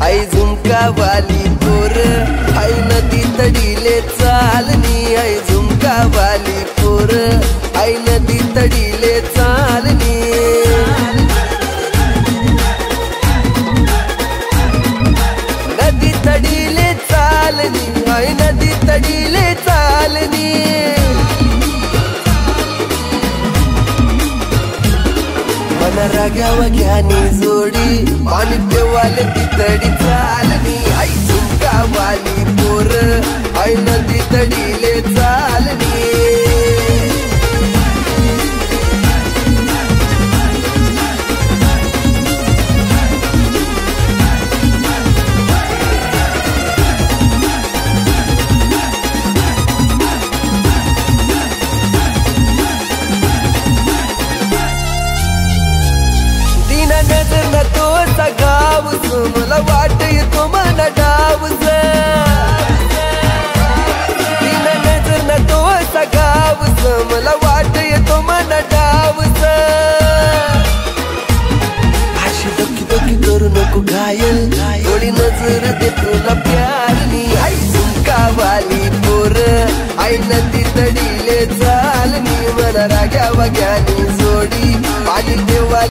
आई झुमका वाली पोर आई नदी तडीले चालनी आई झुमका वाली पोर आई नदी तडीले चालनी नदी तडीले चालनी आई नदी तडीले चालनी मन राग्यावा घ्यानी जोडी पाणी पेवाले तितडी चालनी आई झुमका वाली पोर आई नदी तडीले चालनी नजर न तो सगावस मला वाट येतो मन डावस तीन नजर न तो सगावस मला वाट येतो मन डावस अशी डोकी डोकी करू नको घायल थोडी नजर दे तुला प्यारनी आई झुमका वाली पोर आई नदी तडीले चालनी मन राग्या वाग्यानी जोडी पाणी देवा